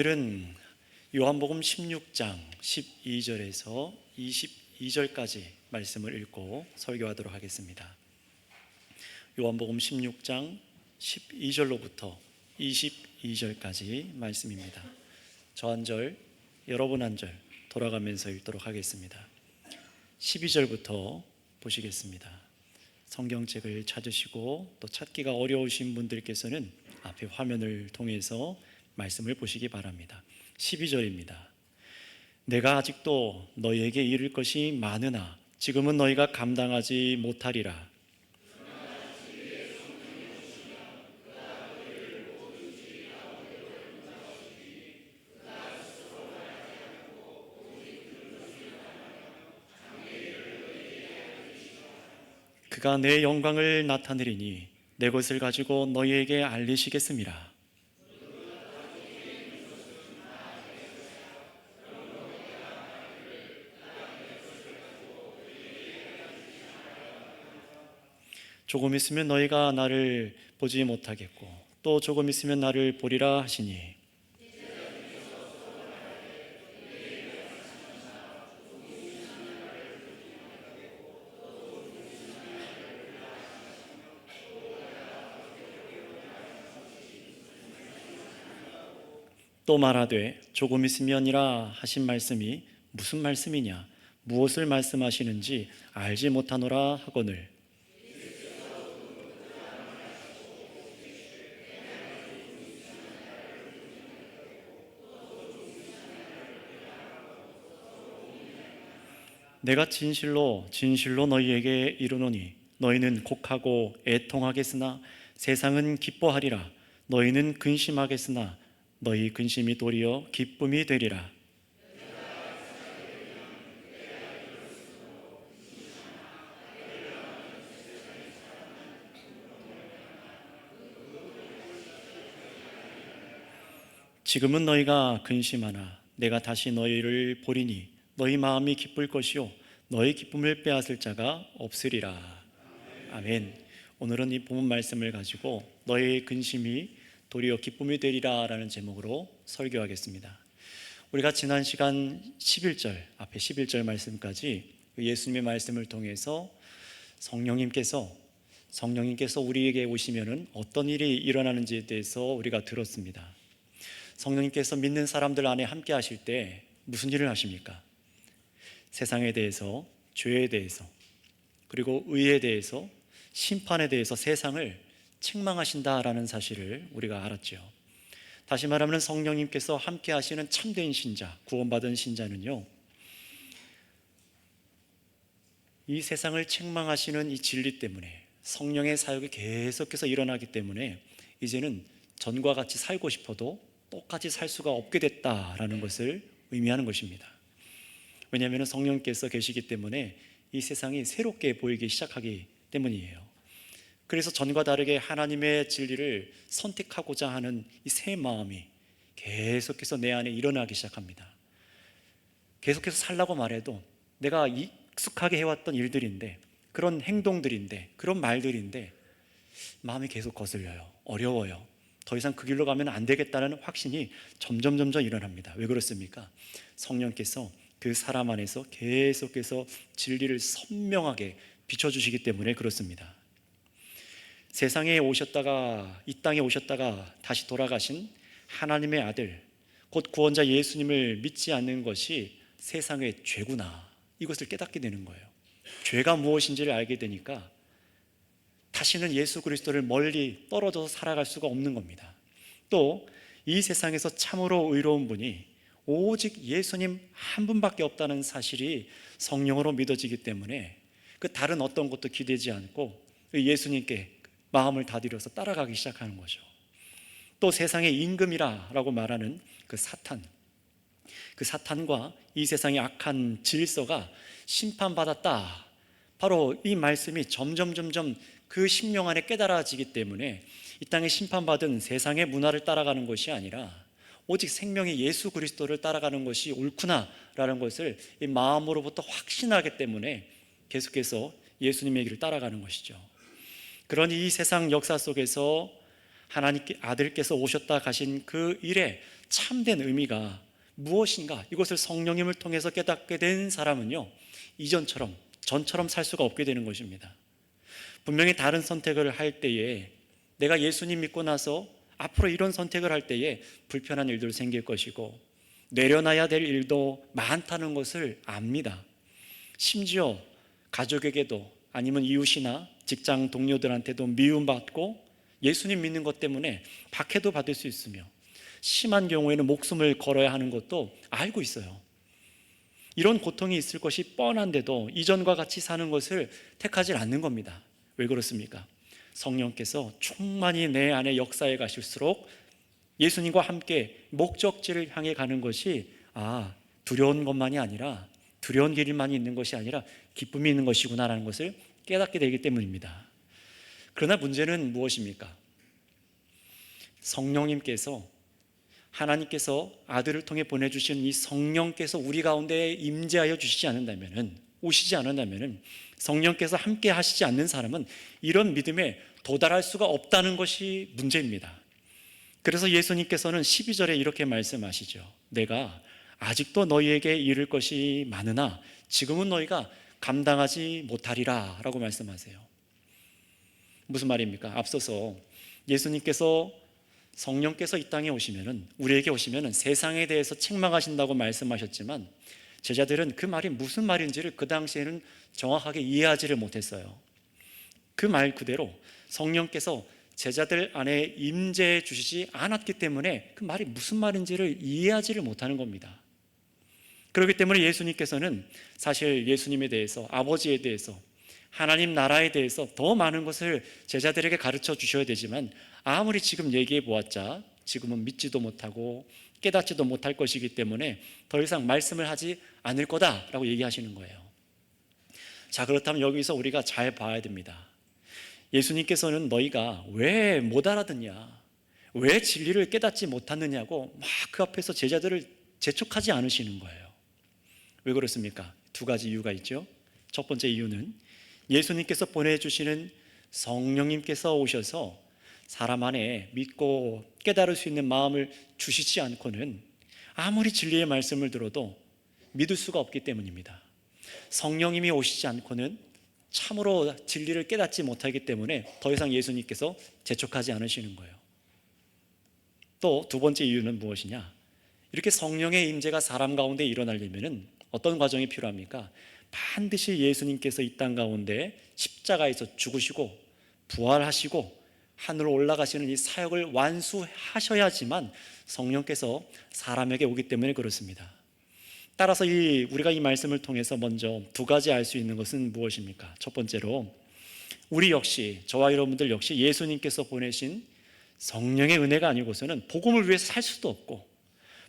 오늘은 요한복음 16장 12절에서 22절까지 말씀을 읽고 설교하도록 하겠습니다. 요한복음 16장 12절로부터 22절까지 말씀입니다. 저 한 절, 여러분 한 절 돌아가면서 읽도록 하겠습니다. 12절부터 보시겠습니다. 성경책을 찾으시고 또 찾기가 어려우신 분들께서는 앞에 화면을 통해서 말씀을 보시기 바랍니다. 12절입니다. 내가 아직도 너희에게 이를 것이 많으나 지금은 너희가 감당하지 못하리라. 그가 내 영광을 나타내리니 내 것을 가지고 너희에게 알리시겠음이라. 조금 있으면 너희가 나를 보지 못하겠고 또 조금 있으면 나를 보리라 하시니 또 말하되 조금 있으면이라 하신 말씀이 무슨 말씀이냐 무엇을 말씀하시는지 알지 못하노라 하거늘 내가 진실로 진실로 너희에게 이르노니 너희는 곡하고 애통하겠으나 세상은 기뻐하리라. 너희는 근심하겠으나 너희 근심이 도리어 기쁨이 되리라. 지금은 너희가 근심하나 내가 다시 너희를 보리니 너희 마음이 기쁠 것이요 너희 기쁨을 빼앗을 자가 없으리라. 아멘. 오늘은 이 본문 말씀을 가지고 너희의 근심이 도리어 기쁨이 되리라 라는 제목으로 설교하겠습니다. 우리가 지난 시간 11절 앞에 11절 말씀까지 예수님의 말씀을 통해서 성령님께서 우리에게 오시면은 어떤 일이 일어나는지에 대해서 우리가 들었습니다. 성령님께서 믿는 사람들 안에 함께 하실 때 무슨 일을 하십니까? 세상에 대해서, 죄에 대해서, 그리고 의에 대해서, 심판에 대해서 세상을 책망하신다라는 사실을 우리가 알았죠. 다시 말하면 성령님께서 함께 하시는 참된 신자, 구원받은 신자는요, 이 세상을 책망하시는 이 진리 때문에 성령의 사역이 계속해서 일어나기 때문에 이제는 전과 같이 살고 싶어도 똑같이 살 수가 없게 됐다라는 것을 의미하는 것입니다. 왜냐하면 성령께서 계시기 때문에 이 세상이 새롭게 보이기 시작하기 때문이에요. 그래서 전과 다르게 하나님의 진리를 선택하고자 하는 이 새 마음이 계속해서 내 안에 일어나기 시작합니다. 계속해서 살라고 말해도 내가 익숙하게 해왔던 일들인데, 그런 행동들인데, 그런 말들인데 마음이 계속 거슬려요. 어려워요. 더 이상 그 길로 가면 안 되겠다는 확신이 점점 일어납니다. 왜 그렇습니까? 성령께서 그 사람 안에서 계속해서 진리를 선명하게 비춰주시기 때문에 그렇습니다. 세상에 오셨다가 이 땅에 오셨다가 다시 돌아가신 하나님의 아들, 곧 구원자 예수님을 믿지 않는 것이 세상의 죄구나, 이것을 깨닫게 되는 거예요. 죄가 무엇인지를 알게 되니까 다시는 예수 그리스도를 멀리 떨어져서 살아갈 수가 없는 겁니다. 또 이 세상에서 참으로 의로운 분이 오직 예수님 한 분밖에 없다는 사실이 성령으로 믿어지기 때문에 그 다른 어떤 것도 기대지 않고 예수님께 마음을 다들여서 따라가기 시작하는 거죠. 또 세상의 임금이라고 말하는 그 사탄과 이 세상의 악한 질서가 심판받았다, 바로 이 말씀이 점점 그 심령 안에 깨달아지기 때문에 이 땅에 심판받은 세상의 문화를 따라가는 것이 아니라 오직 생명의 예수 그리스도를 따라가는 것이 옳구나라는 것을 이 마음으로부터 확신하기 때문에 계속해서 예수님의 길을 따라가는 것이죠. 그러니 이 세상 역사 속에서 하나님께 아들께서 오셨다 가신 그 일의 참된 의미가 무엇인가, 이것을 성령님을 통해서 깨닫게 된 사람은요, 전처럼 살 수가 없게 되는 것입니다. 분명히 다른 선택을 할 때에, 내가 예수님 믿고 나서 앞으로 이런 선택을 할 때에 불편한 일들 생길 것이고 내려놔야 될 일도 많다는 것을 압니다. 심지어 가족에게도, 아니면 이웃이나 직장 동료들한테도 미움받고 예수님 믿는 것 때문에 박해도 받을 수 있으며, 심한 경우에는 목숨을 걸어야 하는 것도 알고 있어요. 이런 고통이 있을 것이 뻔한데도 이전과 같이 사는 것을 택하지 않는 겁니다. 왜 그렇습니까? 성령께서 충만히 내 안에 역사해 가실수록 예수님과 함께 목적지를 향해 가는 것이 두려운 것만이 아니라, 두려운 길만이 있는 것이 아니라 기쁨이 있는 것이구나라는 것을 깨닫게 되기 때문입니다. 그러나 문제는 무엇입니까? 성령님께서, 하나님께서 아들을 통해 보내주신 이 성령께서 우리 가운데 임재하여 주시지 않는다면, 오시지 않는다면, 성령께서 함께 하시지 않는 사람은 이런 믿음에 도달할 수가 없다는 것이 문제입니다. 그래서 예수님께서는 12절에 이렇게 말씀하시죠. 내가 아직도 너희에게 이를 것이 많으나 지금은 너희가 감당하지 못하리라 라고 말씀하세요. 무슨 말입니까? 앞서서 예수님께서, 성령께서 이 땅에 오시면은, 우리에게 오시면은 세상에 대해서 책망하신다고 말씀하셨지만, 제자들은 그 말이 무슨 말인지를 그 당시에는 정확하게 이해하지를 못했어요. 그 말 그대로 성령께서 제자들 안에 임재해 주시지 않았기 때문에 그 말이 무슨 말인지를 이해하지를 못하는 겁니다. 그렇기 때문에 예수님께서는 사실 예수님에 대해서, 아버지에 대해서, 하나님 나라에 대해서 더 많은 것을 제자들에게 가르쳐 주셔야 되지만, 아무리 지금 얘기해 보았자 지금은 믿지도 못하고 깨닫지도 못할 것이기 때문에 더 이상 말씀을 하지 않을 거다라고 얘기하시는 거예요. 자, 그렇다면 여기서 우리가 잘 봐야 됩니다. 예수님께서는 너희가 왜 못 알아듣냐, 왜 진리를 깨닫지 못하느냐고 막 그 앞에서 제자들을 재촉하지 않으시는 거예요. 왜 그렇습니까? 두 가지 이유가 있죠. 첫 번째 이유는 예수님께서 보내주시는 성령님께서 오셔서 사람 안에 믿고 깨달을 수 있는 마음을 주시지 않고는 아무리 진리의 말씀을 들어도 믿을 수가 없기 때문입니다. 성령님이 오시지 않고는 참으로 진리를 깨닫지 못하기 때문에 더 이상 예수님께서 재촉하지 않으시는 거예요. 또 두 번째 이유는 무엇이냐? 이렇게 성령의 임재가 사람 가운데 일어나려면 어떤 과정이 필요합니까? 반드시 예수님께서 이 땅 가운데 십자가에서 죽으시고 부활하시고 하늘로 올라가시는 이 사역을 완수하셔야지만 성령께서 사람에게 오기 때문에 그렇습니다. 따라서 우리가 이 말씀을 통해서 먼저 두 가지 알 수 있는 것은 무엇입니까? 첫 번째로, 우리 역시, 저와 여러분들 역시 예수님께서 보내신 성령의 은혜가 아니고서는 복음을 위해서 살 수도 없고,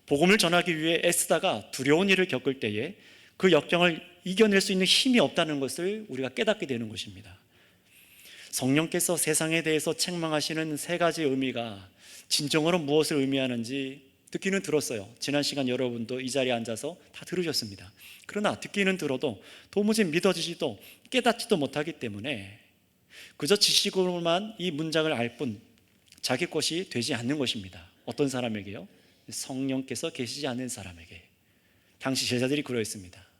복음을 전하기 위해 애쓰다가 두려운 일을 겪을 때에 그 역경을 이겨낼 수 있는 힘이 없다는 것을 우리가 깨닫게 되는 것입니다. 성령께서 세상에 대해서 책망하시는 세 가지 의미가 진정으로 무엇을 의미하는지 듣기는 들었어요. 지난 시간 여러분도 이 자리에 앉아서 다 들으셨습니다. 그러나 듣기는 들어도 도무지 믿어지지도 깨닫지도 못하기 때문에 그저 지식으로만 이 문장을 알 뿐 자기 것이 되지 않는 것입니다. 어떤 사람에게요? 성령께서 계시지 않는 사람에게. 당시 제자들이 그러했습니다.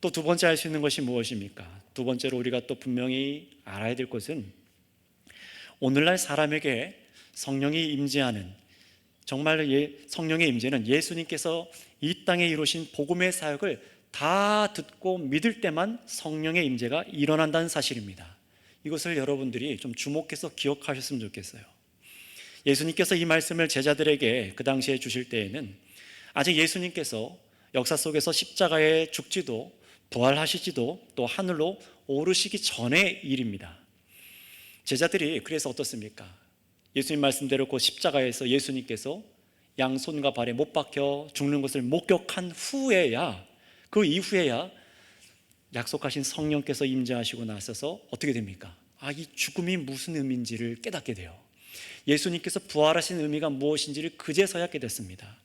또 두 번째 알 수 있는 것이 무엇입니까? 두 번째로 우리가 또 분명히 알아야 될 것은, 오늘날 사람에게 성령이 임재하는, 정말 성령의 임재는 예수님께서 이 땅에 이루신 복음의 사역을 다 듣고 믿을 때만 성령의 임재가 일어난다는 사실입니다. 이것을 여러분들이 좀 주목해서 기억하셨으면 좋겠어요. 예수님께서 이 말씀을 제자들에게 그 당시에 주실 때에는 아직 예수님께서 역사 속에서 십자가에 죽지도 부활하시지도 또 하늘로 오르시기 전의 일입니다. 제자들이 그래서 어떻습니까? 예수님 말씀대로 그 십자가에서 예수님께서 양손과 발에 못 박혀 죽는 것을 목격한 후에야, 그 이후에야 약속하신 성령께서 임재하시고 나서서 어떻게 됩니까? 이 죽음이 무슨 의미인지를 깨닫게 돼요. 예수님께서 부활하신 의미가 무엇인지를 그제서야 깨닫습니다.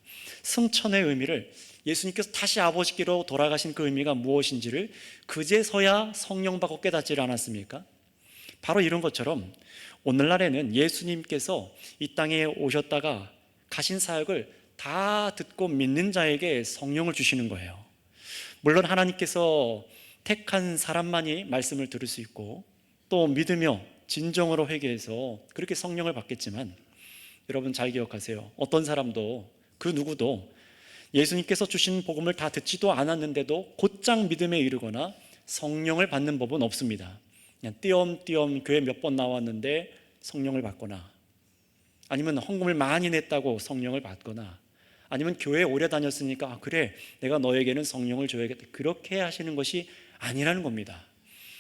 승천의 의미를, 예수님께서 다시 아버지께로 돌아가신 그 의미가 무엇인지를 그제서야 성령 받고 깨닫지를 않았습니까? 바로 이런 것처럼 오늘날에는 예수님께서 이 땅에 오셨다가 가신 사역을 다 듣고 믿는 자에게 성령을 주시는 거예요. 물론 하나님께서 택한 사람만이 말씀을 들을 수 있고 또 믿으며 진정으로 회개해서 그렇게 성령을 받겠지만, 여러분 잘 기억하세요. 어떤 사람도 그 누구도 예수님께서 주신 복음을 다 듣지도 않았는데도 곧장 믿음에 이르거나 성령을 받는 법은 없습니다. 그냥 띄엄띄엄 교회 몇 번 나왔는데 성령을 받거나, 아니면 헌금을 많이 냈다고 성령을 받거나, 아니면 교회 오래 다녔으니까 그래 내가 너에게는 성령을 줘야겠다, 그렇게 하시는 것이 아니라는 겁니다.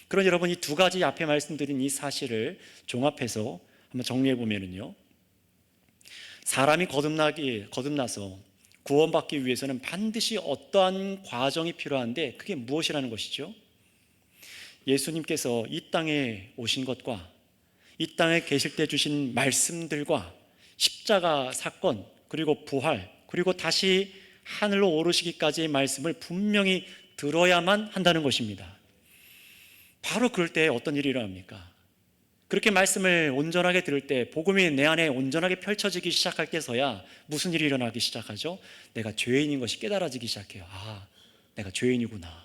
그런 여러분, 이 두 가지 앞에 말씀드린 이 사실을 종합해서 한번 정리해 보면은요, 사람이 거듭나서 구원받기 위해서는 반드시 어떠한 과정이 필요한데 그게 무엇이라는 것이죠? 예수님께서 이 땅에 오신 것과 이 땅에 계실 때 주신 말씀들과 십자가 사건, 그리고 부활, 그리고 다시 하늘로 오르시기까지의 말씀을 분명히 들어야만 한다는 것입니다. 바로 그럴 때 어떤 일이 일어납니까? 그렇게 말씀을 온전하게 들을 때, 복음이 내 안에 온전하게 펼쳐지기 시작할 때서야 무슨 일이 일어나기 시작하죠? 내가 죄인인 것이 깨달아지기 시작해요. 아, 내가 죄인이구나.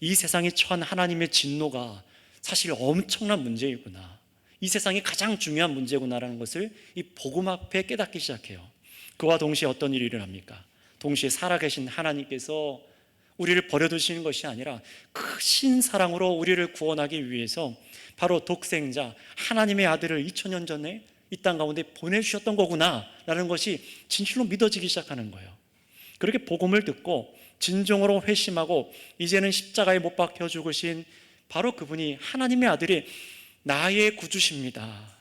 이 세상에 처한 하나님의 진노가 사실 엄청난 문제이구나, 이 세상이 가장 중요한 문제구나라는 것을 이 복음 앞에 깨닫기 시작해요. 그와 동시에 어떤 일이 일어납니까? 동시에 살아계신 하나님께서 우리를 버려두시는 것이 아니라 크신 사랑으로 우리를 구원하기 위해서 바로 독생자 하나님의 아들을 2000년 전에 이 땅 가운데 보내주셨던 거구나 라는 것이 진실로 믿어지기 시작하는 거예요. 그렇게 복음을 듣고 진정으로 회심하고 이제는 십자가에 못 박혀 죽으신 바로 그분이 하나님의 아들이 나의 구주십니다,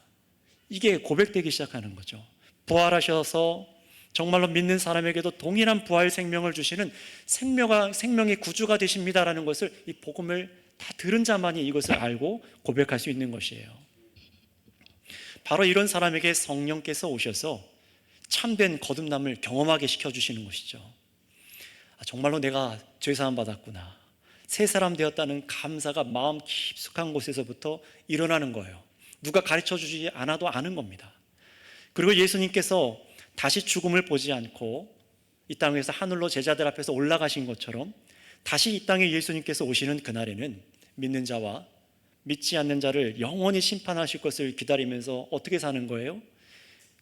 이게 고백되기 시작하는 거죠. 부활하셔서 정말로 믿는 사람에게도 동일한 부활 생명을 주시는 생명의 구주가 되십니다라는 것을, 이 복음을 다 들은 자만이 이것을 알고 고백할 수 있는 것이에요. 바로 이런 사람에게 성령께서 오셔서 참된 거듭남을 경험하게 시켜주시는 것이죠. 정말로 내가 죄사함 받았구나, 새 사람 되었다는 감사가 마음 깊숙한 곳에서부터 일어나는 거예요. 누가 가르쳐주지 않아도 아는 겁니다. 그리고 예수님께서 다시 죽음을 보지 않고 이 땅에서 하늘로 제자들 앞에서 올라가신 것처럼 다시 이 땅에 예수님께서 오시는 그날에는 믿는 자와 믿지 않는 자를 영원히 심판하실 것을 기다리면서 어떻게 사는 거예요?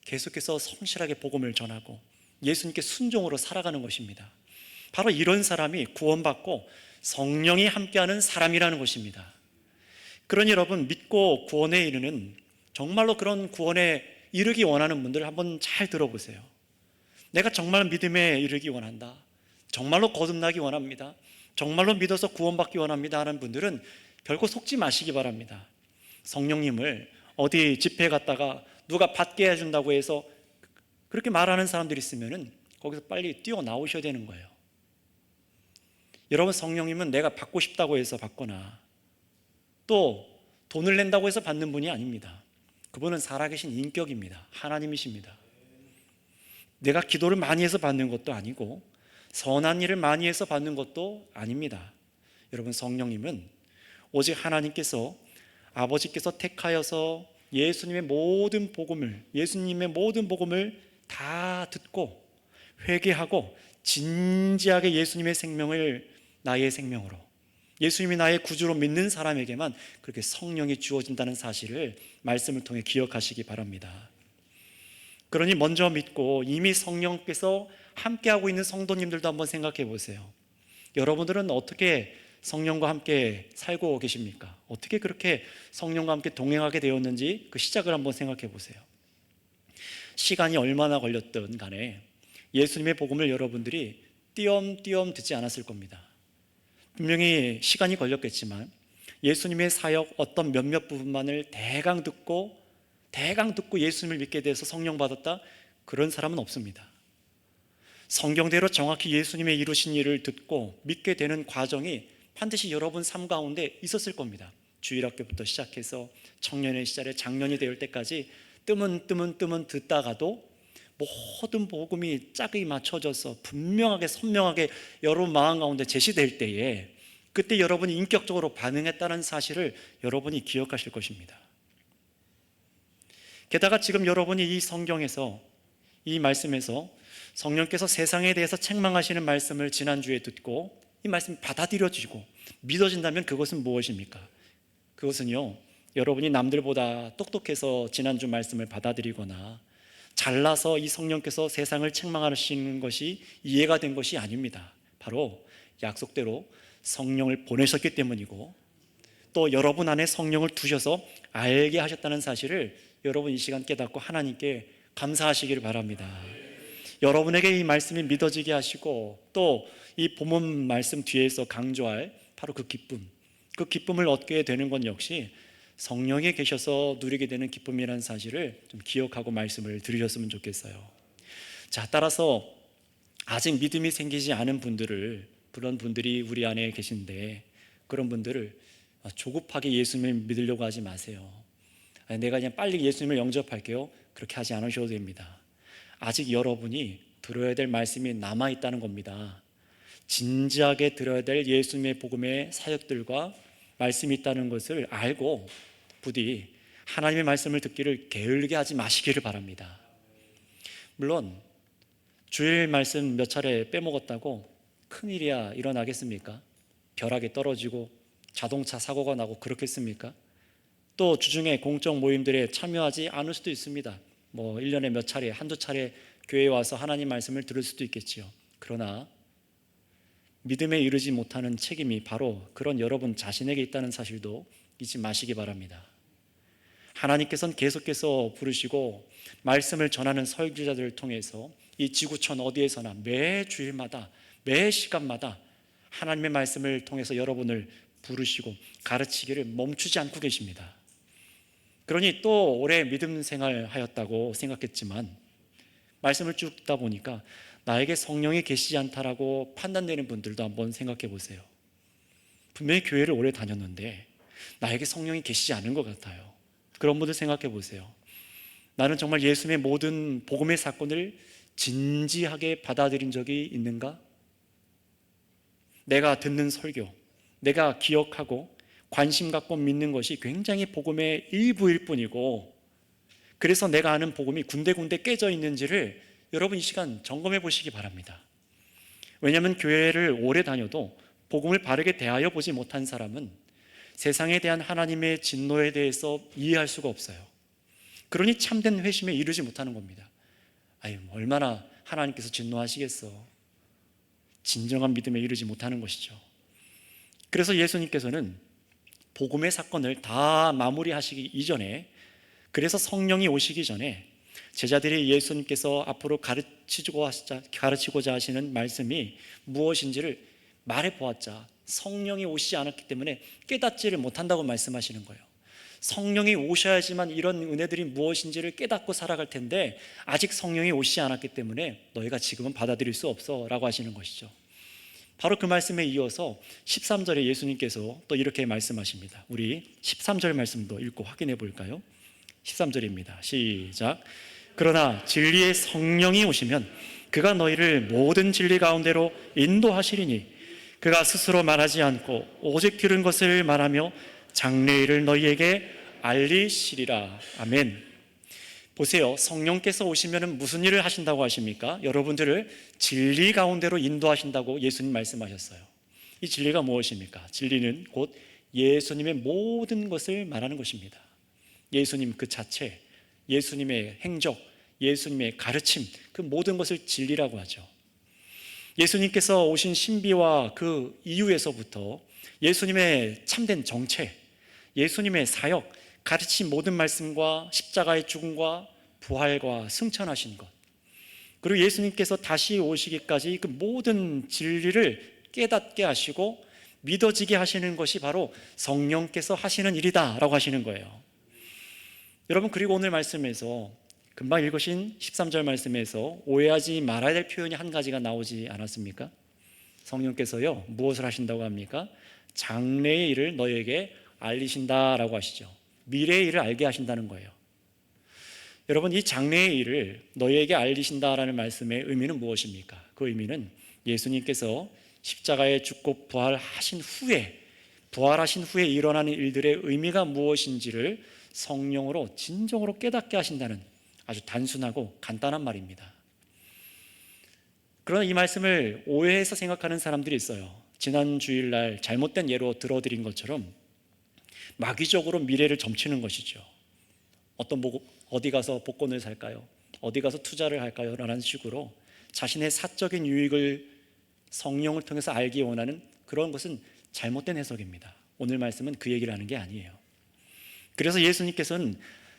계속해서 성실하게 복음을 전하고 예수님께 순종으로 살아가는 것입니다. 바로 이런 사람이 구원받고 성령이 함께하는 사람이라는 것입니다. 그러니 여러분, 믿고 구원에 이르는, 정말로 그런 구원에 이르기 원하는 분들 한번 잘 들어보세요. 내가 정말 믿음에 이르기 원한다, 정말로 거듭나기 원합니다, 정말로 믿어서 구원받기 원합니다 하는 분들은 결코 속지 마시기 바랍니다. 성령님을 어디 집회에 갔다가 누가 받게 해준다고 해서 그렇게 말하는 사람들이 있으면 거기서 빨리 뛰어나오셔야 되는 거예요. 여러분, 성령님은 내가 받고 싶다고 해서 받거나 또 돈을 낸다고 해서 받는 분이 아닙니다. 그분은 살아계신 인격입니다. 하나님이십니다. 내가 기도를 많이 해서 받는 것도 아니고 선한 일을 많이 해서 받는 것도 아닙니다. 여러분, 성령님은 오직 하나님께서, 아버지께서 택하여서 예수님의 모든 복음을 다 듣고 회개하고 진지하게 예수님의 생명을 나의 생명으로, 예수님이 나의 구주로 믿는 사람에게만 그렇게 성령이 주어진다는 사실을 말씀을 통해 기억하시기 바랍니다. 그러니 먼저 믿고 이미 성령께서 함께하고 있는 성도님들도 한번 생각해 보세요. 여러분들은 어떻게 성령과 함께 살고 계십니까? 어떻게 그렇게 성령과 함께 동행하게 되었는지 그 시작을 한번 생각해 보세요. 시간이 얼마나 걸렸든 간에 예수님의 복음을 여러분들이 띄엄띄엄 듣지 않았을 겁니다. 분명히 시간이 걸렸겠지만 예수님의 사역 어떤 몇몇 부분만을 대강 듣고 예수님을 믿게 돼서 성령 받았다, 그런 사람은 없습니다. 성경대로 정확히 예수님의 이루신 일을 듣고 믿게 되는 과정이 반드시 여러분 삶 가운데 있었을 겁니다. 주일학교부터 시작해서 청년의 시절에 장년이 될 때까지 뜨문 듣다가도 모든 복음이 짝이 맞춰져서 분명하게 선명하게 여러분 마음 가운데 제시될 때에 그때 여러분이 인격적으로 반응했다는 사실을 여러분이 기억하실 것입니다. 게다가 지금 여러분이 이 성경에서, 이 말씀에서 성령께서 세상에 대해서 책망하시는 말씀을 지난주에 듣고 이 말씀이 받아들여지고 믿어진다면 그것은 무엇입니까? 그것은요, 여러분이 남들보다 똑똑해서 지난주 말씀을 받아들이거나 잘나서 이 성령께서 세상을 책망하시는 것이 이해가 된 것이 아닙니다. 바로 약속대로 성령을 보내셨기 때문이고, 또 여러분 안에 성령을 두셔서 알게 하셨다는 사실을 여러분 이 시간 깨닫고 하나님께 감사하시기를 바랍니다. 여러분에게 이 말씀이 믿어지게 하시고, 또 이 본문 말씀 뒤에서 강조할 바로 그 기쁨을 얻게 되는 건 역시 성령에 계셔서 누리게 되는 기쁨이라는 사실을 좀 기억하고 말씀을 들으셨으면 좋겠어요. 자, 따라서 아직 믿음이 생기지 않은 분들을, 그런 분들이 우리 안에 계신데, 그런 분들을 조급하게 예수님을 믿으려고 하지 마세요. 내가 그냥 빨리 예수님을 영접할게요, 그렇게 하지 않으셔도 됩니다. 아직 여러분이 들어야 될 말씀이 남아있다는 겁니다. 진지하게 들어야 될 예수님의 복음의 사역들과 말씀이 있다는 것을 알고 부디 하나님의 말씀을 듣기를 게을르게 하지 마시기를 바랍니다. 물론 주일 말씀 몇 차례 빼먹었다고 큰일이야 일어나겠습니까? 벼락이 떨어지고 자동차 사고가 나고 그렇겠습니까? 또 주중에 공적 모임들에 참여하지 않을 수도 있습니다. 1년에 몇 차례, 한두 차례 교회에 와서 하나님 말씀을 들을 수도 있겠지요. 그러나 믿음에 이르지 못하는 책임이 바로 그런 여러분 자신에게 있다는 사실도 잊지 마시기 바랍니다. 하나님께서는 계속해서 부르시고 말씀을 전하는 설교자들을 통해서 이 지구촌 어디에서나 매 주일마다, 매 시간마다 하나님의 말씀을 통해서 여러분을 부르시고 가르치기를 멈추지 않고 계십니다. 그러니 또 오래 믿음 생활하였다고 생각했지만 말씀을 쭉 듣다 보니까 나에게 성령이 계시지 않다라고 판단되는 분들도 한번 생각해 보세요. 분명히 교회를 오래 다녔는데 나에게 성령이 계시지 않은 것 같아요. 그런 분들 생각해 보세요. 나는 정말 예수님의 모든 복음의 사건을 진지하게 받아들인 적이 있는가? 내가 듣는 설교, 내가 기억하고 관심 갖고 믿는 것이 굉장히 복음의 일부일 뿐이고, 그래서 내가 아는 복음이 군데군데 깨져 있는지를 여러분 이 시간 점검해 보시기 바랍니다. 왜냐하면 교회를 오래 다녀도 복음을 바르게 대하여 보지 못한 사람은 세상에 대한 하나님의 진노에 대해서 이해할 수가 없어요. 그러니 참된 회심에 이르지 못하는 겁니다. 얼마나 하나님께서 진노하시겠어. 진정한 믿음에 이르지 못하는 것이죠. 그래서 예수님께서는 복음의 사건을 다 마무리하시기 이전에, 그래서 성령이 오시기 전에 제자들이 예수님께서 앞으로 가르치고자 하시는 말씀이 무엇인지를 말해보았자 성령이 오시지 않았기 때문에 깨닫지를 못한다고 말씀하시는 거예요. 성령이 오셔야지만 이런 은혜들이 무엇인지를 깨닫고 살아갈 텐데 아직 성령이 오시지 않았기 때문에 너희가 지금은 받아들일 수 없어 라고 하시는 것이죠. 바로 그 말씀에 이어서 13절에 예수님께서 또 이렇게 말씀하십니다. 우리 13절 말씀도 읽고 확인해 볼까요? 13절입니다. 시작. 그러나 진리의 성령이 오시면 그가 너희를 모든 진리 가운데로 인도하시리니 그가 스스로 말하지 않고 오직 들은 것을 말하며 장래일을 너희에게 알리시리라. 아멘. 보세요. 성령께서 오시면 무슨 일을 하신다고 하십니까? 여러분들을 진리 가운데로 인도하신다고 예수님 말씀하셨어요. 이 진리가 무엇입니까? 진리는 곧 예수님의 모든 것을 말하는 것입니다. 예수님 그 자체, 예수님의 행적, 예수님의 가르침, 그 모든 것을 진리라고 하죠. 예수님께서 오신 신비와 그 이유에서부터 예수님의 참된 정체, 예수님의 사역, 가르친 모든 말씀과 십자가의 죽음과 부활과 승천하신 것, 그리고 예수님께서 다시 오시기까지 그 모든 진리를 깨닫게 하시고 믿어지게 하시는 것이 바로 성령께서 하시는 일이다라고 하시는 거예요. 여러분, 그리고 오늘 말씀에서 금방 읽으신 13절 말씀에서 오해하지 말아야 될 표현이 한 가지가 나오지 않았습니까? 성령께서요 무엇을 하신다고 합니까? 장래의 일을 너희에게 알리신다라고 하시죠. 미래의 일을 알게 하신다는 거예요. 여러분, 이 장래의 일을 너희에게 알리신다라는 말씀의 의미는 무엇입니까? 그 의미는 예수님께서 십자가에 죽고 부활하신 후에 일어나는 일들의 의미가 무엇인지를 성령으로 진정으로 깨닫게 하신다는 아주 단순하고 간단한 말입니다. 그러나 이 말씀을 오해해서 생각하는 사람들이 있어요. 지난 주일날 잘못된 예로 들어드린 것처럼 마귀적으로 미래를 점치는 것이죠. 어디 가서 복권을 살까요? 어디 가서 투자를 할까요? 라는 식으로 자신의 사적인 유익을 성령을 통해서 알기 원하는 그런 것은 잘못된 해석입니다. 오늘 말씀은 그 얘기를 하는 게 아니에요. 그래서 예수님께서는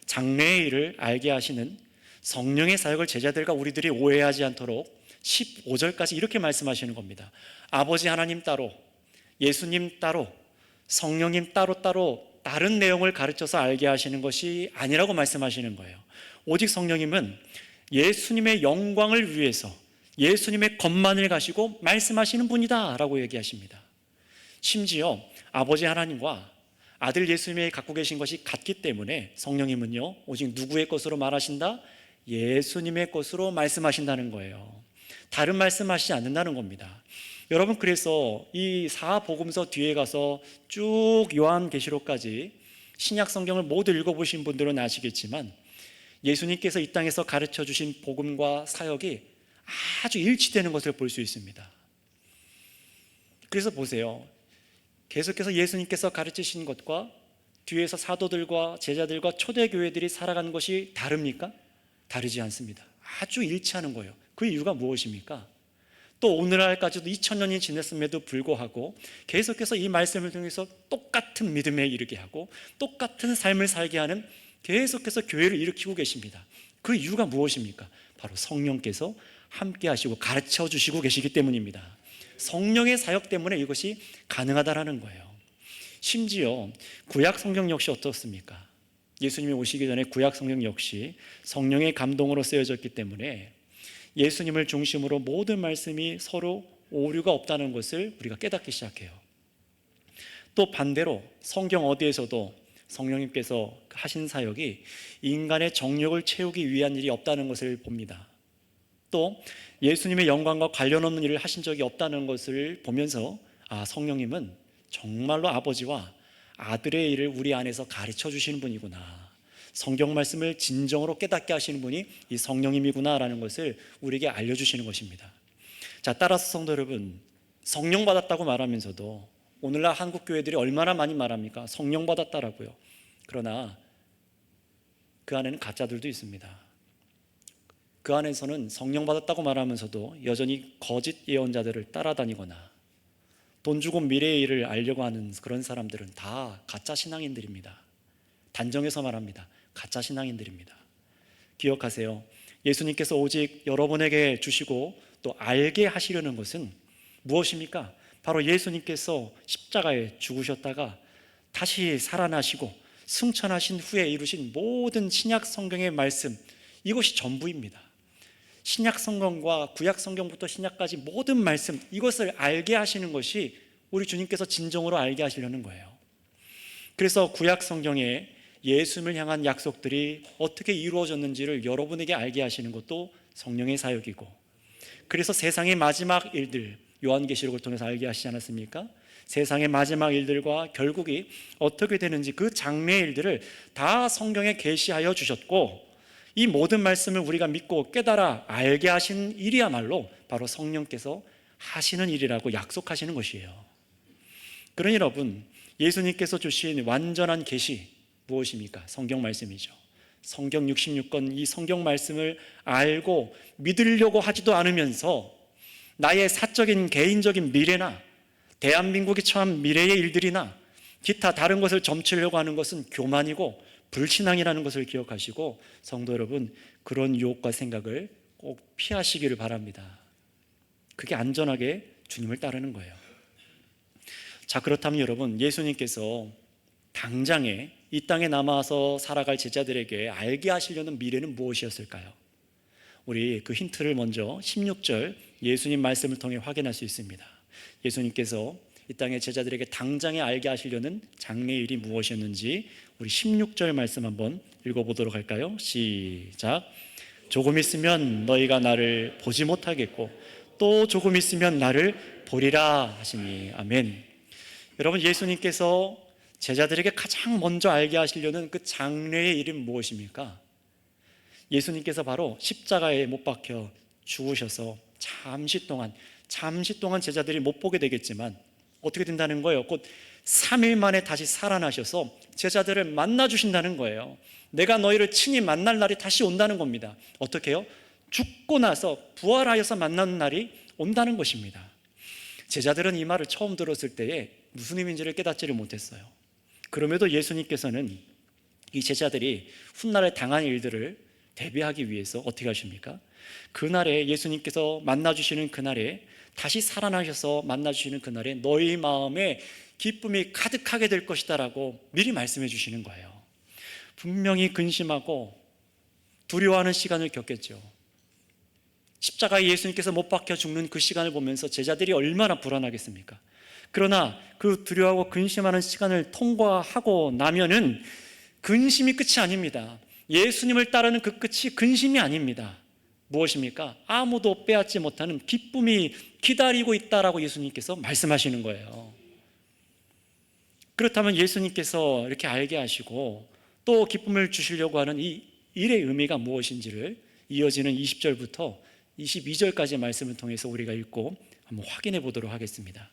장래의 일을 알게 하시는 성령의 사역을 제자들과 우리들이 오해하지 않도록 15절까지 이렇게 말씀하시는 겁니다. 아버지 하나님 따로, 예수님 따로, 성령님 따로 다른 내용을 가르쳐서 알게 하시는 것이 아니라고 말씀하시는 거예요. 오직 성령님은 예수님의 영광을 위해서 예수님의 것만을 가지고 말씀하시는 분이다 라고 얘기하십니다. 심지어 아버지 하나님과 아들 예수님이 갖고 계신 것이 같기 때문에 성령님은요, 오직 누구의 것으로 말하신다? 예수님의 것으로 말씀하신다는 거예요. 다른 말씀하시지 않는다는 겁니다. 여러분, 그래서 이 사복음서 뒤에 가서 쭉 요한계시록까지 신약 성경을 모두 읽어보신 분들은 아시겠지만 예수님께서 이 땅에서 가르쳐 주신 복음과 사역이 아주 일치되는 것을 볼 수 있습니다. 그래서 보세요. 계속해서 예수님께서 가르치신 것과 뒤에서 사도들과 제자들과 초대교회들이 살아가는 것이 다릅니까? 다르지 않습니다. 아주 일치하는 거예요. 그 이유가 무엇입니까? 또 오늘날까지도 2000년이 지났음에도 불구하고 계속해서 이 말씀을 통해서 똑같은 믿음에 이르게 하고 똑같은 삶을 살게 하는 계속해서 교회를 일으키고 계십니다. 그 이유가 무엇입니까? 바로 성령께서 함께 하시고 가르쳐 주시고 계시기 때문입니다. 성령의 사역 때문에 이것이 가능하다라는 거예요. 심지어 구약 성경 역시 어떻습니까? 예수님이 오시기 전에 구약 성경 역시 성령의 감동으로 쓰여졌기 때문에 예수님을 중심으로 모든 말씀이 서로 오류가 없다는 것을 우리가 깨닫기 시작해요. 또 반대로 성경 어디에서도 성령님께서 하신 사역이 인간의 정욕을 채우기 위한 일이 없다는 것을 봅니다. 또 예수님의 영광과 관련 없는 일을 하신 적이 없다는 것을 보면서 성령님은 정말로 아버지와 아들의 일을 우리 안에서 가르쳐 주시는 분이구나, 성경 말씀을 진정으로 깨닫게 하시는 분이 이 성령님이구나라는 것을 우리에게 알려주시는 것입니다. 자, 따라서 성도 여러분, 성령 받았다고 말하면서도 오늘날 한국 교회들이 얼마나 많이 말합니까? 성령 받았다라고요. 그러나 그 안에는 가짜들도 있습니다. 그 안에서는 성령 받았다고 말하면서도 여전히 거짓 예언자들을 따라다니거나 돈 주고 미래의 일을 알려고 하는 그런 사람들은 다 가짜 신앙인들입니다. 단정해서 말합니다. 가짜 신앙인들입니다. 기억하세요. 예수님께서 오직 여러분에게 주시고 또 알게 하시려는 것은 무엇입니까? 바로 예수님께서 십자가에 죽으셨다가 다시 살아나시고 승천하신 후에 이루신 모든 신약 성경의 말씀, 이것이 전부입니다. 신약 성경과 구약 성경부터 신약까지 모든 말씀, 이것을 알게 하시는 것이 우리 주님께서 진정으로 알게 하시려는 거예요. 그래서 구약 성경에 예수님을 향한 약속들이 어떻게 이루어졌는지를 여러분에게 알게 하시는 것도 성령의 사역이고, 그래서 세상의 마지막 일들, 요한계시록을 통해서 알게 하시지 않았습니까? 세상의 마지막 일들과 결국이 어떻게 되는지 그 장래의 일들을 다 성경에 계시하여 주셨고, 이 모든 말씀을 우리가 믿고 깨달아 알게 하신 일이야말로 바로 성령께서 하시는 일이라고 약속하시는 것이에요. 그러니 여러분, 예수님께서 주신 완전한 계시 무엇입니까? 성경 말씀이죠. 성경 66권, 이 성경 말씀을 알고 믿으려고 하지도 않으면서 나의 사적인 개인적인 미래나 대한민국이 처한 미래의 일들이나 기타 다른 것을 점치려고 하는 것은 교만이고 불신앙이라는 것을 기억하시고, 성도 여러분, 그런 유혹과 생각을 꼭 피하시기를 바랍니다. 그게 안전하게 주님을 따르는 거예요. 자, 그렇다면 여러분, 예수님께서 당장에 이 땅에 남아서 살아갈 제자들에게 알게 하시려는 미래는 무엇이었을까요? 우리 그 힌트를 먼저 16절 예수님 말씀을 통해 확인할 수 있습니다. 예수님께서 이 땅의 제자들에게 당장에 알게 하시려는 장래의 일이 무엇이었는지 우리 16절 말씀 한번 읽어보도록 할까요? 시작. 조금 있으면 너희가 나를 보지 못하겠고 또 조금 있으면 나를 보리라 하시니. 아멘. 여러분, 예수님께서 제자들에게 가장 먼저 알게 하시려는 그 장래의 일은 무엇입니까? 예수님께서 바로 십자가에 못 박혀 죽으셔서 잠시 동안 제자들이 못 보게 되겠지만 어떻게 된다는 거예요? 곧 3일 만에 다시 살아나셔서 제자들을 만나 주신다는 거예요. 내가 너희를 친히 만날 날이 다시 온다는 겁니다. 어떻게 해요? 죽고 나서 부활하여서 만나는 날이 온다는 것입니다. 제자들은 이 말을 처음 들었을 때에 무슨 의미인지를 깨닫지를 못했어요. 그럼에도 예수님께서는 이 제자들이 훗날에 당한 일들을 대비하기 위해서 어떻게 하십니까? 그날에 예수님께서 만나주시는 그날에 다시 살아나셔서 만나주시는 그날에 너희 마음에 기쁨이 가득하게 될 것이다 라고 미리 말씀해 주시는 거예요. 분명히 근심하고 두려워하는 시간을 겪겠죠. 십자가에 예수님께서 못 박혀 죽는 그 시간을 보면서 제자들이 얼마나 불안하겠습니까? 그러나 그 두려워하고 근심하는 시간을 통과하고 나면은 근심이 끝이 아닙니다. 예수님을 따르는 그 끝이 근심이 아닙니다. 무엇입니까? 아무도 빼앗지 못하는 기쁨이 기다리고 있다라고 예수님께서 말씀하시는 거예요. 그렇다면 예수님께서 이렇게 알게 하시고 또 기쁨을 주시려고 하는 이 일의 의미가 무엇인지를 이어지는 20절부터 22절까지 말씀을 통해서 우리가 읽고 한번 확인해 보도록 하겠습니다.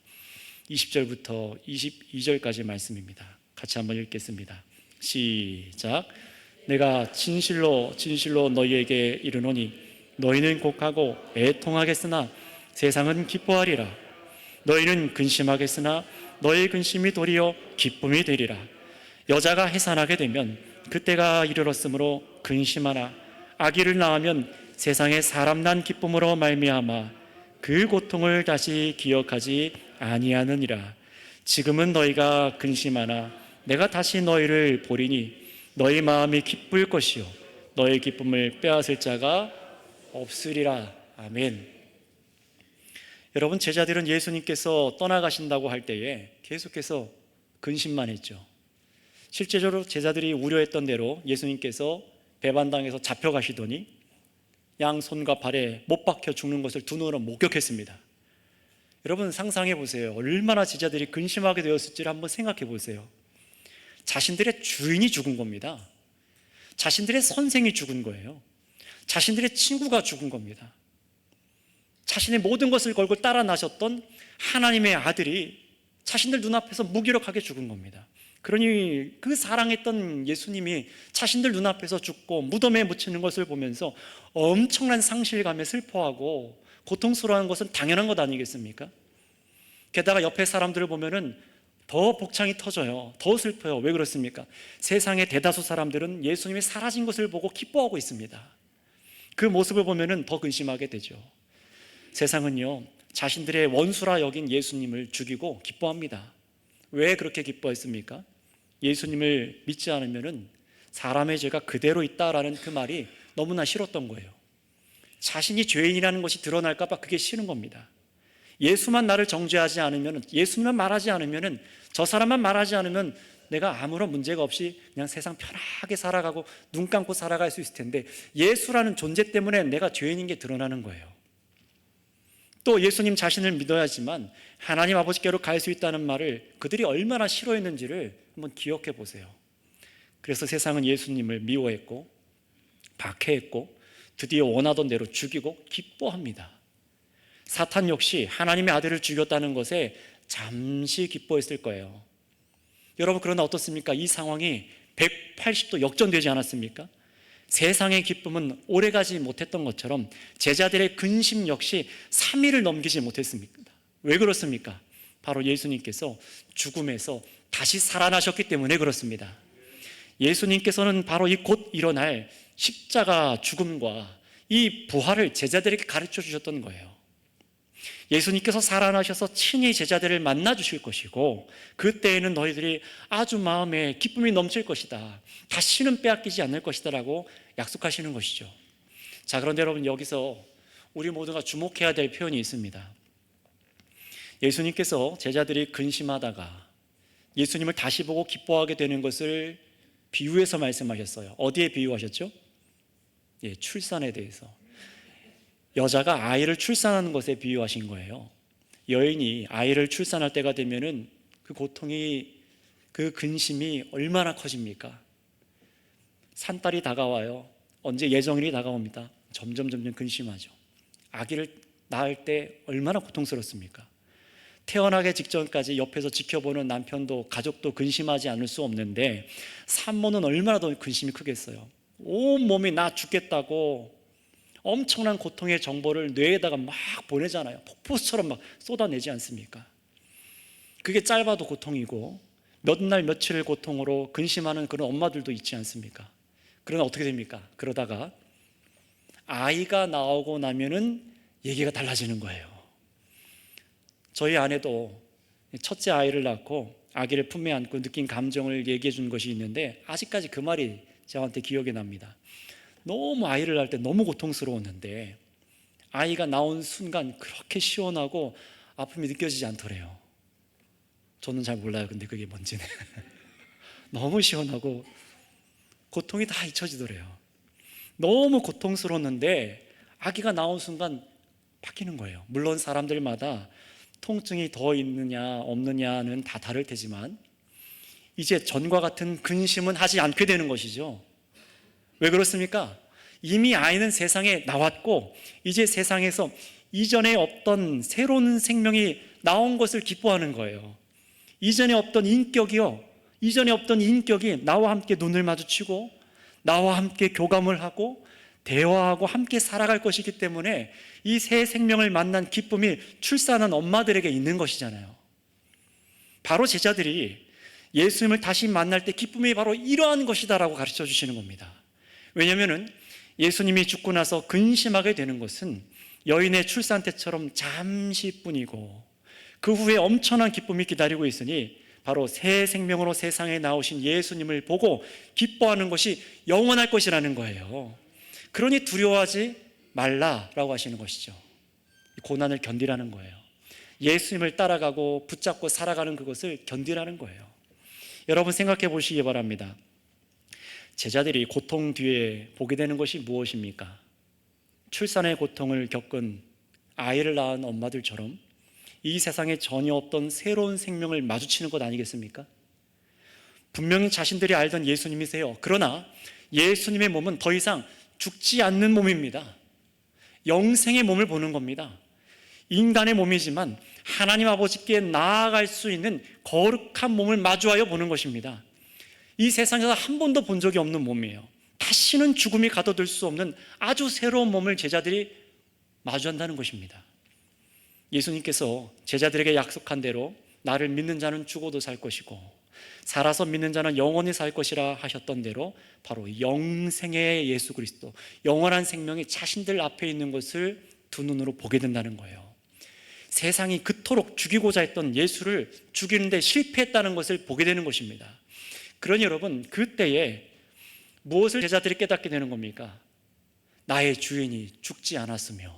20절부터 22절까지 말씀입니다. 같이 한번 읽겠습니다. 시작. 내가 진실로 너희에게 이르노니 너희는 곡하고 애통하겠으나 세상은 기뻐하리라. 너희는 근심하겠으나 너희 근심이 도리어 기쁨이 되리라. 여자가 해산하게 되면 그때가 이르렀으므로 근심하나 아기를 낳으면 세상에 사람 난 기쁨으로 말미암아 그 고통을 다시 기억하지 아니하느니라. 지금은 너희가 근심하나 내가 다시 너희를 보리니 너희 마음이 기쁠 것이요 너희 기쁨을 빼앗을 자가 없으리라. 아멘. 여러분, 제자들은 예수님께서 떠나가신다고 할 때에 계속해서 근심만 했죠. 실제적으로 제자들이 우려했던 대로 예수님께서 배반당해서 잡혀가시더니 양손과 발에 못 박혀 죽는 것을 두 눈으로 목격했습니다. 여러분, 상상해 보세요. 얼마나 제자들이 근심하게 되었을지를 한번 생각해 보세요. 자신들의 주인이 죽은 겁니다. 자신들의 선생이 죽은 거예요. 자신들의 친구가 죽은 겁니다. 자신의 모든 것을 걸고 따라 나셨던 하나님의 아들이 자신들 눈앞에서 무기력하게 죽은 겁니다. 그러니 그 사랑했던 예수님이 자신들 눈앞에서 죽고 무덤에 묻히는 것을 보면서 엄청난 상실감에 슬퍼하고 고통스러워하는 것은 당연한 것 아니겠습니까? 게다가 옆에 사람들을 보면은 더 복창이 터져요. 더 슬퍼요. 왜 그렇습니까? 세상의 대다수 사람들은 예수님이 사라진 것을 보고 기뻐하고 있습니다. 그 모습을 보면은 더 근심하게 되죠. 세상은요, 자신들의 원수라 여긴 예수님을 죽이고 기뻐합니다. 왜 그렇게 기뻐했습니까? 예수님을 믿지 않으면은 사람의 죄가 그대로 있다라는 그 말이 너무나 싫었던 거예요. 자신이 죄인이라는 것이 드러날까 봐 그게 싫은 겁니다. 예수만 나를 정죄하지 않으면, 예수님만 말하지 않으면, 저 사람만 말하지 않으면 내가 아무런 문제가 없이 그냥 세상 편하게 살아가고 눈 감고 살아갈 수 있을 텐데 예수라는 존재 때문에 내가 죄인인 게 드러나는 거예요. 또 예수님 자신을 믿어야지만 하나님 아버지께로 갈 수 있다는 말을 그들이 얼마나 싫어했는지를 한번 기억해 보세요. 그래서 세상은 예수님을 미워했고 박해했고 드디어 원하던 대로 죽이고 기뻐합니다. 사탄 역시 하나님의 아들을 죽였다는 것에 잠시 기뻐했을 거예요. 여러분, 그러나 어떻습니까? 이 상황이 180도 역전되지 않았습니까? 세상의 기쁨은 오래가지 못했던 것처럼 제자들의 근심 역시 3일을 넘기지 못했습니다. 왜 그렇습니까? 바로 예수님께서 죽음에서 다시 살아나셨기 때문에 그렇습니다. 예수님께서는 바로 이 곧 일어날 십자가 죽음과 이 부활을 제자들에게 가르쳐 주셨던 거예요. 예수님께서 살아나셔서 친히 제자들을 만나 주실 것이고 그때에는 너희들이 아주 마음에 기쁨이 넘칠 것이다. 다시는 빼앗기지 않을 것이다 라고 약속하시는 것이죠. 자, 그런데 여러분, 여기서 우리 모두가 주목해야 될 표현이 있습니다. 예수님께서 제자들이 근심하다가 예수님을 다시 보고 기뻐하게 되는 것을 비유해서 말씀하셨어요. 어디에 비유하셨죠? 출산에 대해서. 여자가 아이를 출산하는 것에 비유하신 거예요. 여인이 아이를 출산할 때가 되면은 그 고통이, 그 근심이 얼마나 커집니까? 산딸이 다가와요. 언제 예정일이 다가옵니다. 점점 근심하죠. 아기를 낳을 때 얼마나 고통스럽습니까? 태어나기 직전까지 옆에서 지켜보는 남편도 가족도 근심하지 않을 수 없는데 산모는 얼마나 더 근심이 크겠어요. 온 몸이 나 죽겠다고 엄청난 고통의 정보를 뇌에다가 막 보내잖아요. 폭포수처럼 막 쏟아내지 않습니까? 그게 짧아도 고통이고 몇 날 며칠의 고통으로 근심하는 그런 엄마들도 있지 않습니까? 그러나 어떻게 됩니까? 그러다가 아이가 나오고 나면은 얘기가 달라지는 거예요. 저희 아내도 첫째 아이를 낳고 아기를 품에 안고 느낀 감정을 얘기해 준 것이 있는데 아직까지 그 말이 저한테 기억이 납니다. 너무 아이를 낳을 때 너무 고통스러웠는데 아이가 나온 순간 그렇게 시원하고 아픔이 느껴지지 않더래요. 저는 잘 몰라요. 근데 그게 뭔지는. 너무 시원하고 고통이 다 잊혀지더래요. 너무 고통스러웠는데 아기가 나온 순간 바뀌는 거예요. 물론 사람들마다 통증이 더 있느냐 없느냐는 다 다를 테지만 이제 전과 같은 근심은 하지 않게 되는 것이죠. 왜 그렇습니까? 이미 아이는 세상에 나왔고 이제 세상에서 이전에 없던 새로운 생명이 나온 것을 기뻐하는 거예요. 이전에 없던 인격이 나와 함께 눈을 마주치고 나와 함께 교감을 하고 대화하고 함께 살아갈 것이기 때문에 이 새 생명을 만난 기쁨이 출산한 엄마들에게 있는 것이잖아요. 바로 제자들이 예수님을 다시 만날 때 기쁨이 바로 이러한 것이다라고 가르쳐 주시는 겁니다. 왜냐하면 예수님이 죽고 나서 근심하게 되는 것은 여인의 출산 때처럼 잠시뿐이고 그 후에 엄청난 기쁨이 기다리고 있으니 바로 새 생명으로 세상에 나오신 예수님을 보고 기뻐하는 것이 영원할 것이라는 거예요. 그러니 두려워하지 말라라고 하시는 것이죠. 고난을 견디라는 거예요. 예수님을 따라가고 붙잡고 살아가는 그것을 견디라는 거예요. 여러분 생각해 보시기 바랍니다. 제자들이 고통 뒤에 보게 되는 것이 무엇입니까? 출산의 고통을 겪은 아이를 낳은 엄마들처럼 이 세상에 전혀 없던 새로운 생명을 마주치는 것 아니겠습니까? 분명히 자신들이 알던 예수님이세요. 그러나 예수님의 몸은 더 이상 죽지 않는 몸입니다. 영생의 몸을 보는 겁니다. 인간의 몸이지만 하나님 아버지께 나아갈 수 있는 거룩한 몸을 마주하여 보는 것입니다. 이 세상에서 한 번도 본 적이 없는 몸이에요. 다시는 죽음이 가둬둘 수 없는 아주 새로운 몸을 제자들이 마주한다는 것입니다. 예수님께서 제자들에게 약속한 대로 나를 믿는 자는 죽어도 살 것이고 살아서 믿는 자는 영원히 살 것이라 하셨던 대로 바로 영생의 예수 그리스도, 영원한 생명이 자신들 앞에 있는 것을 두 눈으로 보게 된다는 거예요. 세상이 그토록 죽이고자 했던 예수를 죽이는데 실패했다는 것을 보게 되는 것입니다. 그러니 여러분, 그때에 무엇을 제자들이 깨닫게 되는 겁니까? 나의 주인이 죽지 않았으며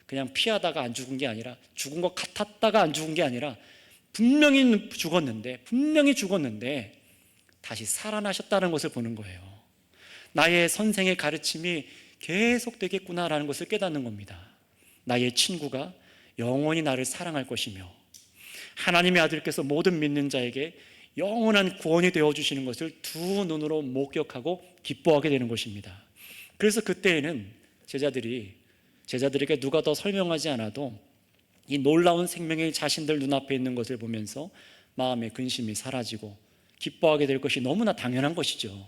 그냥 피하다가 안 죽은 게 아니라, 죽은 것 같았다가 안 죽은 게 아니라 분명히 죽었는데 다시 살아나셨다는 것을 보는 거예요. 나의 선생의 가르침이 계속되겠구나라는 것을 깨닫는 겁니다. 나의 친구가 영원히 나를 사랑할 것이며 하나님의 아들께서 모든 믿는 자에게 영원한 구원이 되어주시는 것을 두 눈으로 목격하고 기뻐하게 되는 것입니다. 그래서 그때에는 제자들에게 누가 더 설명하지 않아도 이 놀라운 생명이 자신들 눈앞에 있는 것을 보면서 마음의 근심이 사라지고 기뻐하게 될 것이 너무나 당연한 것이죠.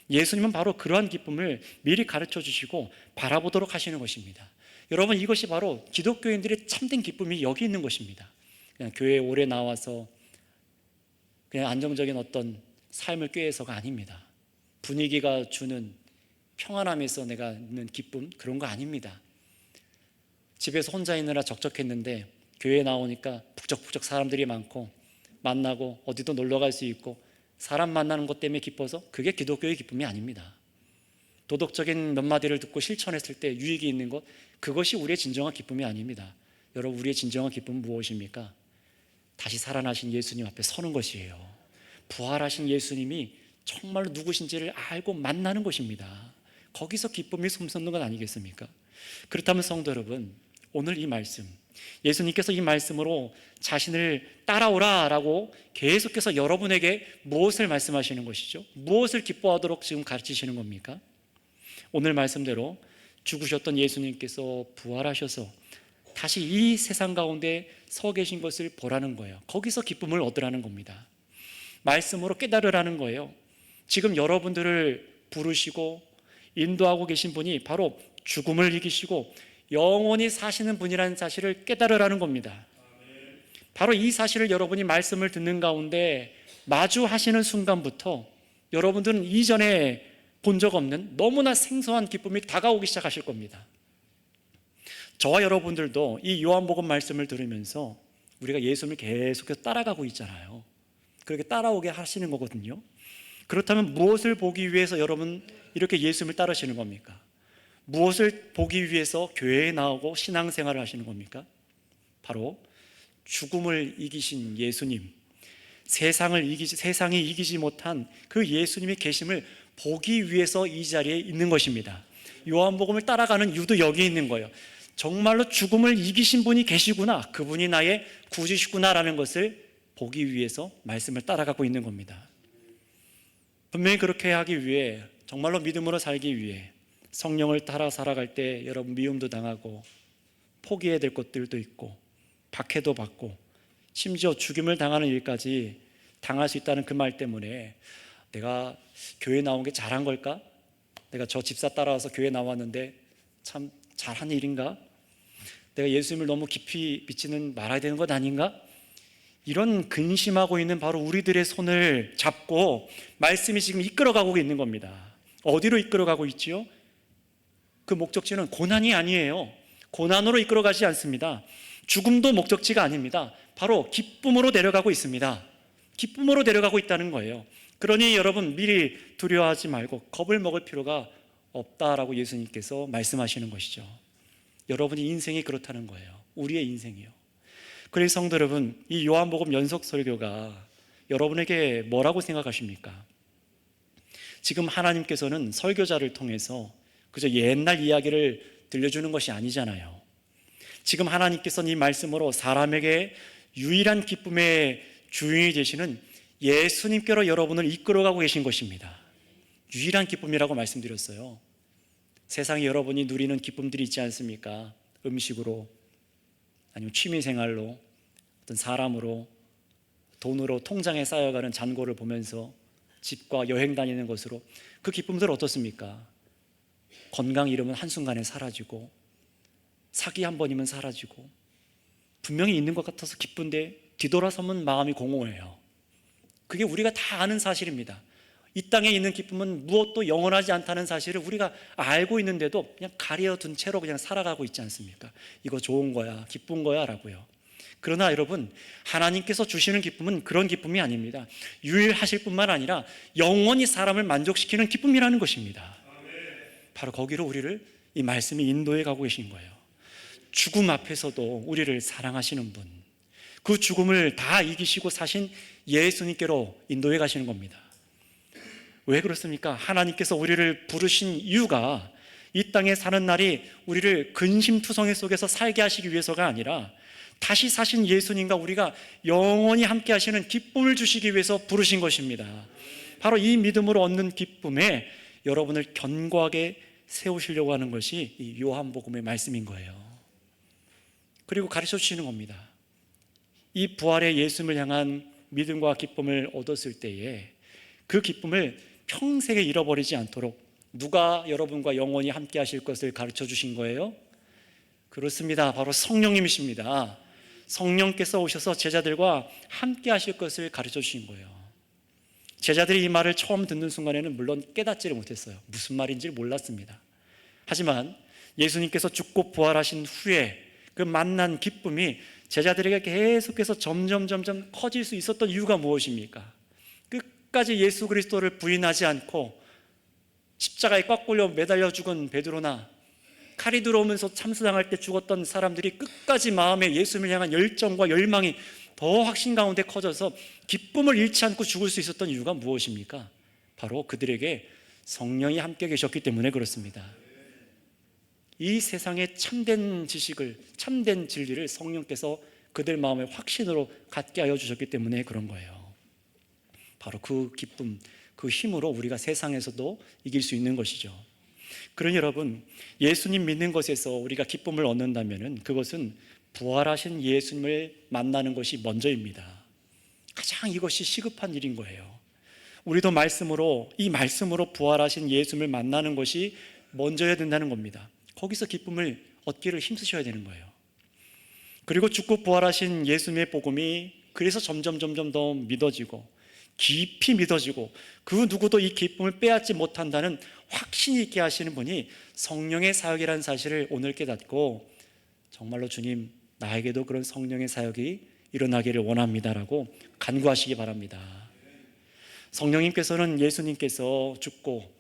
예수님은 바로 그러한 기쁨을 미리 가르쳐 주시고 바라보도록 하시는 것입니다. 여러분, 이것이 바로 기독교인들의 참된 기쁨이 여기 있는 것입니다. 그냥 교회에 오래 나와서 그냥 안정적인 어떤 삶을 꾀해서가 아닙니다. 분위기가 주는 평안함에서 내가 있는 기쁨, 그런 거 아닙니다. 집에서 혼자 있느라 적적했는데 교회에 나오니까 북적북적 사람들이 많고 만나고 어디도 놀러 갈 수 있고 사람 만나는 것 때문에 기뻐서, 그게 기독교의 기쁨이 아닙니다. 도덕적인 몇 마디를 듣고 실천했을 때 유익이 있는 것, 그것이 우리의 진정한 기쁨이 아닙니다. 여러분, 우리의 진정한 기쁨은 무엇입니까? 다시 살아나신 예수님 앞에 서는 것이에요. 부활하신 예수님이 정말로 누구신지를 알고 만나는 것입니다. 거기서 기쁨이 솟는 건 아니겠습니까? 그렇다면 성도 여러분, 오늘 이 말씀, 예수님께서 이 말씀으로 자신을 따라오라라고 계속해서 여러분에게 무엇을 말씀하시는 것이죠? 무엇을 기뻐하도록 지금 가르치시는 겁니까? 오늘 말씀대로 죽으셨던 예수님께서 부활하셔서 다시 이 세상 가운데 서 계신 것을 보라는 거예요. 거기서 기쁨을 얻으라는 겁니다. 말씀으로 깨달으라는 거예요. 지금 여러분들을 부르시고 인도하고 계신 분이 바로 죽음을 이기시고 영원히 사시는 분이라는 사실을 깨달으라는 겁니다. 바로 이 사실을 여러분이 말씀을 듣는 가운데 마주하시는 순간부터 여러분들은 이전에 본 적 없는 너무나 생소한 기쁨이 다가오기 시작하실 겁니다. 저와 여러분들도 이 요한복음 말씀을 들으면서 우리가 예수님을 계속해서 따라가고 있잖아요. 그렇게 따라오게 하시는 거거든요. 그렇다면 무엇을 보기 위해서 여러분 이렇게 예수님을 따르시는 겁니까? 무엇을 보기 위해서 교회에 나오고 신앙생활을 하시는 겁니까? 바로 죽음을 이기신 예수님, 세상이 이기지 못한 그 예수님의 계심을 보기 위해서 이 자리에 있는 것입니다. 요한복음을 따라가는 이유도 여기에 있는 거예요. 정말로 죽음을 이기신 분이 계시구나, 그분이 나의 구주시구나라는 것을 보기 위해서 말씀을 따라가고 있는 겁니다. 분명히 그렇게 하기 위해, 정말로 믿음으로 살기 위해 성령을 따라 살아갈 때 여러분 미움도 당하고 포기해야 될 것들도 있고 박해도 받고 심지어 죽임을 당하는 일까지 당할 수 있다는 그 말 때문에 내가 교회 나온 게 잘한 걸까? 내가 저 집사 따라와서 교회 나왔는데 참 잘한 일인가? 내가 예수님을 너무 깊이 믿지는 말아야 되는 것 아닌가? 이런 근심하고 있는 바로 우리들의 손을 잡고 말씀이 지금 이끌어가고 있는 겁니다. 어디로 이끌어가고 있지요? 그 목적지는 고난이 아니에요. 고난으로 이끌어가지 않습니다. 죽음도 목적지가 아닙니다. 바로 기쁨으로 내려가고 있습니다. 기쁨으로 내려가고 있다는 거예요. 그러니 여러분 미리 두려워하지 말고 겁을 먹을 필요가 없다라고 예수님께서 말씀하시는 것이죠. 여러분의 인생이 그렇다는 거예요. 우리의 인생이요. 그래서 성도 여러분, 이 요한복음 연속 설교가 여러분에게 뭐라고 생각하십니까? 지금 하나님께서는 설교자를 통해서 그저 옛날 이야기를 들려주는 것이 아니잖아요. 지금 하나님께서는 이 말씀으로 사람에게 유일한 기쁨의 주인이 되시는 예수님께로 여러분을 이끌어가고 계신 것입니다. 유일한 기쁨이라고 말씀드렸어요. 세상에 여러분이 누리는 기쁨들이 있지 않습니까? 음식으로, 아니면 취미생활로, 어떤 사람으로, 돈으로 통장에 쌓여가는 잔고를 보면서 집과 여행 다니는 것으로 그 기쁨들 어떻습니까? 건강 잃으면 한순간에 사라지고 사기 한 번이면 사라지고 분명히 있는 것 같아서 기쁜데 뒤돌아서면 마음이 공허해요. 그게 우리가 다 아는 사실입니다. 이 땅에 있는 기쁨은 무엇도 영원하지 않다는 사실을 우리가 알고 있는데도 그냥 가려둔 채로 그냥 살아가고 있지 않습니까? 이거 좋은 거야, 기쁜 거야 라고요. 그러나 여러분, 하나님께서 주시는 기쁨은 그런 기쁨이 아닙니다. 유일하실 뿐만 아니라 영원히 사람을 만족시키는 기쁨이라는 것입니다. 바로 거기로 우리를 이 말씀이 인도해 가고 계신 거예요. 죽음 앞에서도 우리를 사랑하시는 분, 그 죽음을 다 이기시고 사신 예수님께로 인도해 가시는 겁니다. 왜 그렇습니까? 하나님께서 우리를 부르신 이유가 이 땅에 사는 날이 우리를 근심투성이 속에서 살게 하시기 위해서가 아니라 다시 사신 예수님과 우리가 영원히 함께 하시는 기쁨을 주시기 위해서 부르신 것입니다. 바로 이 믿음으로 얻는 기쁨에 여러분을 견고하게 세우시려고 하는 것이 이 요한복음의 말씀인 거예요. 그리고 가르쳐 주시는 겁니다. 이 부활의 예수님을 향한 믿음과 기쁨을 얻었을 때에 그 기쁨을 평생에 잃어버리지 않도록 누가 여러분과 영원히 함께 하실 것을 가르쳐 주신 거예요? 그렇습니다. 바로 성령님이십니다. 성령께서 오셔서 제자들과 함께 하실 것을 가르쳐 주신 거예요. 제자들이 이 말을 처음 듣는 순간에는 물론 깨닫지를 못했어요. 무슨 말인지 몰랐습니다. 하지만 예수님께서 죽고 부활하신 후에 그 만난 기쁨이 제자들에게 계속해서 점점 커질 수 있었던 이유가 무엇입니까? 끝까지 예수 그리스도를 부인하지 않고 십자가에 꽉 걸려 매달려 죽은 베드로나 칼이 들어오면서 참수당할 때 죽었던 사람들이 끝까지 마음에 예수님을 향한 열정과 열망이 더 확신 가운데 커져서 기쁨을 잃지 않고 죽을 수 있었던 이유가 무엇입니까? 바로 그들에게 성령이 함께 계셨기 때문에 그렇습니다. 이 세상의 참된 지식을, 참된 진리를 성령께서 그들 마음의 확신으로 갖게 하여 주셨기 때문에 그런 거예요. 바로 그 기쁨, 그 힘으로 우리가 세상에서도 이길 수 있는 것이죠. 그러니 여러분, 예수님 믿는 것에서 우리가 기쁨을 얻는다면 그것은 부활하신 예수님을 만나는 것이 먼저입니다. 가장 이것이 시급한 일인 거예요. 우리도 이 말씀으로 부활하신 예수님을 만나는 것이 먼저야 된다는 겁니다. 거기서 기쁨을 얻기를 힘쓰셔야 되는 거예요. 그리고 죽고 부활하신 예수님의 복음이 그래서 점점 더 믿어지고 깊이 믿어지고 그 누구도 이 기쁨을 빼앗지 못한다는 확신이 있게 하시는 분이 성령의 사역이라는 사실을 오늘 깨닫고 정말로 주님, 나에게도 그런 성령의 사역이 일어나기를 원합니다라고 간구하시기 바랍니다. 성령님께서는 예수님께서 죽고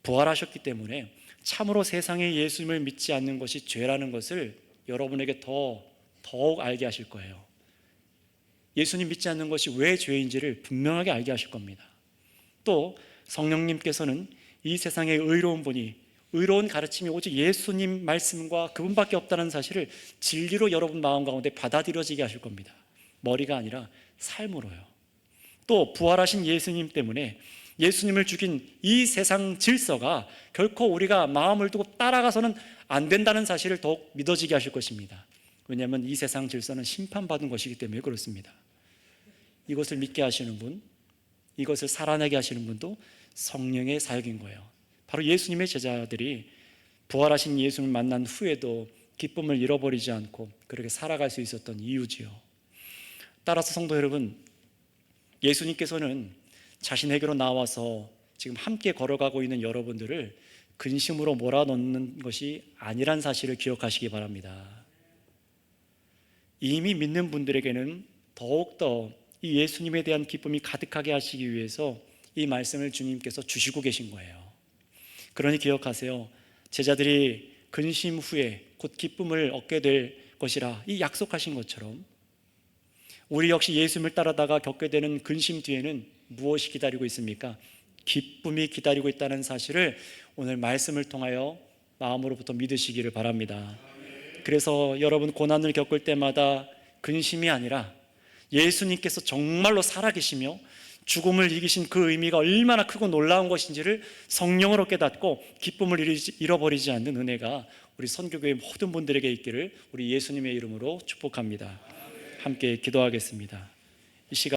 부활하셨기 때문에 참으로 세상에 예수님을 믿지 않는 것이 죄라는 것을 여러분에게 더욱 알게 하실 거예요. 예수님 믿지 않는 것이 왜 죄인지를 분명하게 알게 하실 겁니다. 또 성령님께서는 이 세상에 의로운 분이, 의로운 가르침이 오직 예수님 말씀과 그분밖에 없다는 사실을 진리로 여러분 마음 가운데 받아들여지게 하실 겁니다. 머리가 아니라 삶으로요. 또 부활하신 예수님 때문에 예수님을 죽인 이 세상 질서가 결코 우리가 마음을 두고 따라가서는 안 된다는 사실을 더욱 믿어지게 하실 것입니다. 왜냐하면 이 세상 질서는 심판받은 것이기 때문에 그렇습니다. 이것을 믿게 하시는 분, 이것을 살아내게 하시는 분도 성령의 사역인 거예요. 바로 예수님의 제자들이 부활하신 예수님을 만난 후에도 기쁨을 잃어버리지 않고 그렇게 살아갈 수 있었던 이유지요. 따라서 성도 여러분, 예수님께서는 자신에게로 나와서 지금 함께 걸어가고 있는 여러분들을 근심으로 몰아넣는 것이 아니란 사실을 기억하시기 바랍니다. 이미 믿는 분들에게는 더욱더 이 예수님에 대한 기쁨이 가득하게 하시기 위해서 이 말씀을 주님께서 주시고 계신 거예요. 그러니 기억하세요. 제자들이 근심 후에 곧 기쁨을 얻게 될 것이라 이 약속하신 것처럼 우리 역시 예수님을 따르다가 겪게 되는 근심 뒤에는 무엇이 기다리고 있습니까? 기쁨이 기다리고 있다는 사실을 오늘 말씀을 통하여 마음으로부터 믿으시기를 바랍니다. 그래서 여러분 고난을 겪을 때마다 근심이 아니라 예수님께서 정말로 살아계시며 죽음을 이기신 그 의미가 얼마나 크고 놀라운 것인지를 성령으로 깨닫고 기쁨을 잃어버리지 않는 은혜가 우리 선교교회 모든 분들에게 있기를 우리 예수님의 이름으로 축복합니다. 함께 기도하겠습니다. 이 시간